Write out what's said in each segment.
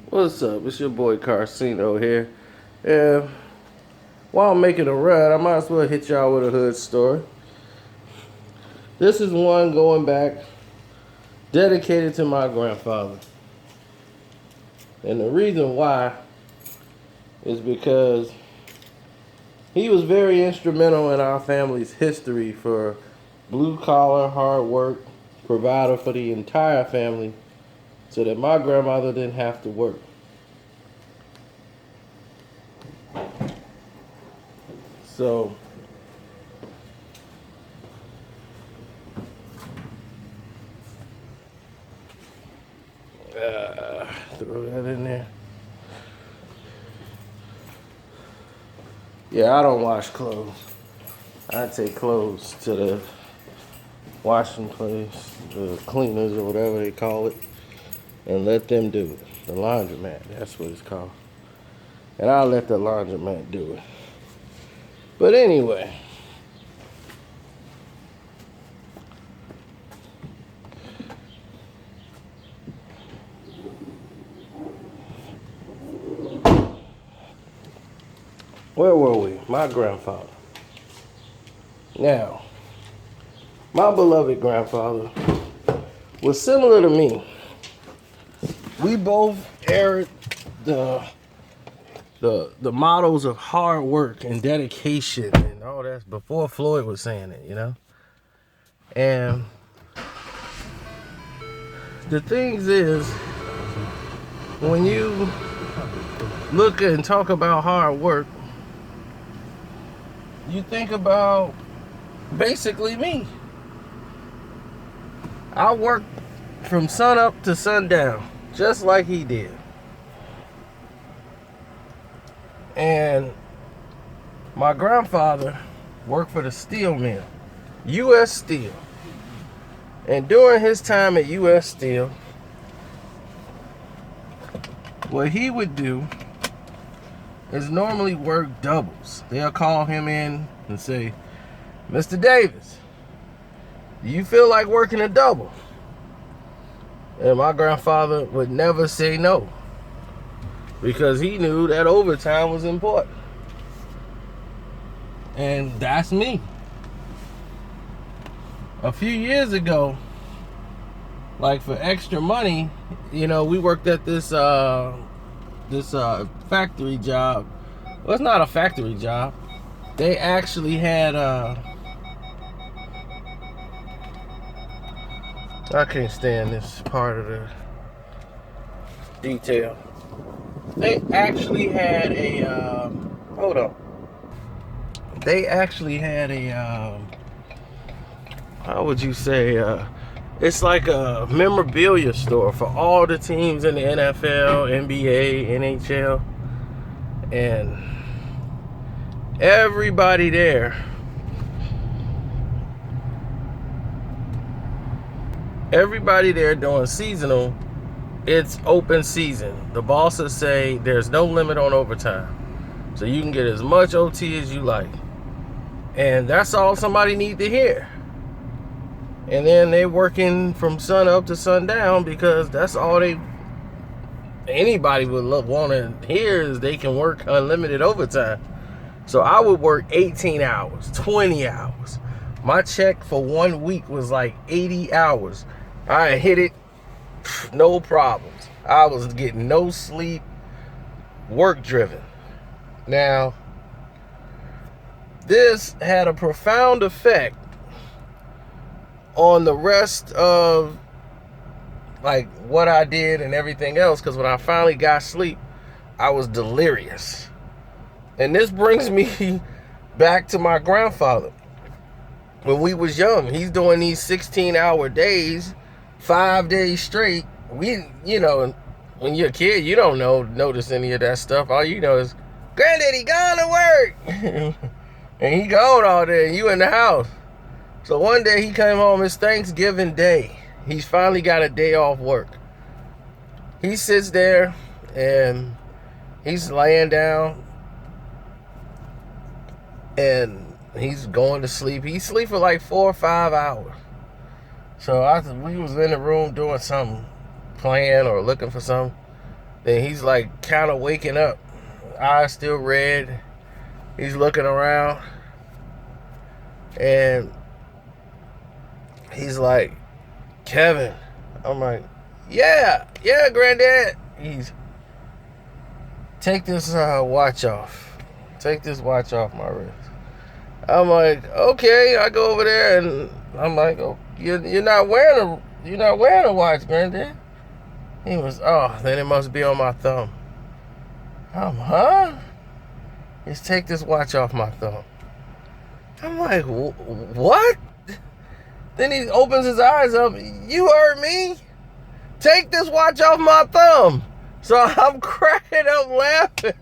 What's up? It's your boy Karceno here. And while I'm making a run, I might as well hit y'all with a hood story. This is one going back, dedicated to my grandfather. And the reason why is because he was very instrumental in our family's history for blue collar, hard work, provider for the entire family so that my grandmother didn't have to work. So throw that in there. Yeah, I don't wash clothes. I take clothes to the washing place, the cleaners or whatever they call it, and let them do it. The laundromat, that's what it's called. And I'll let the laundromat do it. But anyway, where were we? My grandfather. Now, my beloved grandfather was similar to me. We both aired the models of hard work and dedication and all that before Floyd was saying it, you know? And the things is, when you look and talk about hard work, you think about basically me. I worked from sun up to sundown, just like he did. And my grandfather worked for the steel mill, U.S. Steel. And during his time at U.S. Steel, what he would do is normally work doubles. They'll call him in and say, Mr. Davis, do you feel like working a double? And my grandfather would never say no, because he knew that overtime was important. And that's me. A few years ago, like for extra money, you know, we worked at this factory job. Well, it's not a factory job. They actually had I can't stand this part of the detail. They actually had a hold up. They actually had a how would you say, it's like a memorabilia store for all the teams in the NFL, NBA, NHL. And everybody there doing seasonal, it's open season. The bosses say there's no limit on overtime. So you can get as much OT as you like. And that's all somebody need to hear. And then they're working from sun up to sundown, because that's all anybody would want to hear is they can work unlimited overtime. So I would work 18 hours, 20 hours. My check for 1 week was like 80 hours. I hit it, no problems. I was getting no sleep, work driven. Now, this had a profound effect on the rest of like what I did and everything else, because when I finally got sleep, I was delirious. And this brings me back to my grandfather. When we was young, he's doing these 16-hour days, 5 days straight. You know, when you're a kid, you don't notice any of that stuff. All you know is, Granddaddy gone to work. And he gone all day, and you in the house. So one day he came home, it's Thanksgiving Day. He's finally got a day off work. He sits there and he's laying down and he's going to sleep. He sleep for like 4 or 5 hours. So we was in the room doing something, playing or looking for something. Then he's like kind of waking up, eyes still red. He's looking around, and he's like, Kevin. I'm like, yeah, granddad. He's, take this watch off. Take this watch off my wrist. I'm like, okay. I go over there and I'm like, oh, you're not wearing a watch, granddad. He was, oh, then it must be on my thumb. Huh? Just take this watch off my thumb. I'm like, what? Then he opens his eyes up. You heard me? Take this watch off my thumb. So I'm cracking up laughing.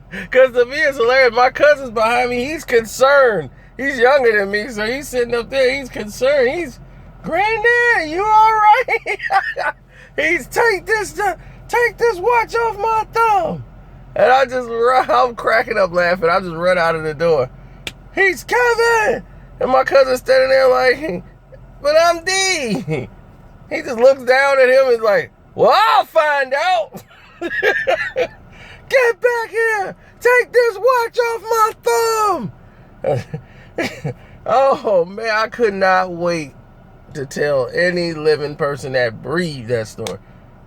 Because to me it's hilarious. My cousin's behind me. He's concerned. He's younger than me. So he's sitting up there. He's concerned. He's, granddad, you all right? He's, take this watch off my thumb. And I'm cracking up laughing. I just run out of the door. He's Kevin. And my cousin's standing there like, but I'm D. He just looks down at him and is like, well, I'll find out. Get back here. Take this watch off my thumb. Oh, man, I could not wait to tell any living person that breathed that story.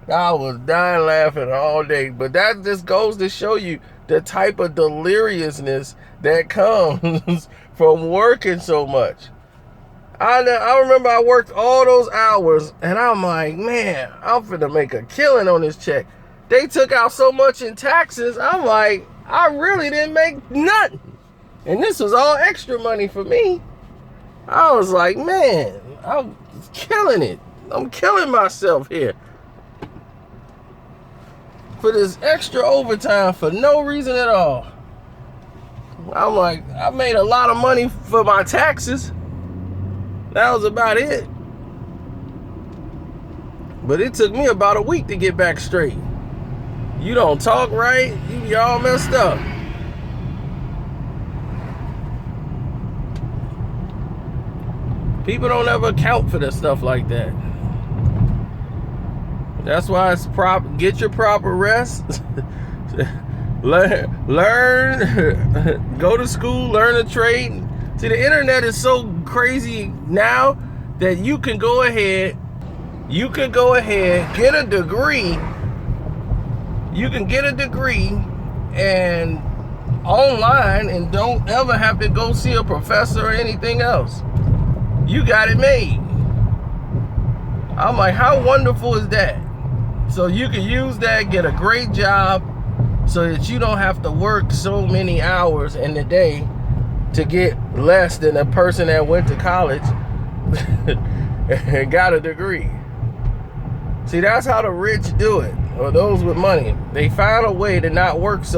I was dying laughing all day. But that just goes to show you the type of deliriousness that comes from working so much. I remember I worked all those hours, and I'm like, man, I'm finna make a killing on this check. They took out so much in taxes, I'm like, I really didn't make nothing. And this was all extra money for me. I was like, man, I'm killing it. I'm killing myself here. For this extra overtime for no reason at all. I'm like, I made a lot of money for my taxes. That was about it. But it took me about a week to get back straight. You don't talk right, you be all messed up. People don't ever account for the stuff like that. That's why it's get your proper rest. learn, go to school, learn a trade. See, the internet is so crazy now that you can go ahead, get a degree. You can get a degree and online and don't ever have to go see a professor or anything else. You got it made. I'm like, how wonderful is that? So you can use that, get a great job so that you don't have to work so many hours in the day to get less than a person that went to college and got a degree. See, that's how the rich do it, or those with money. They find a way to not work so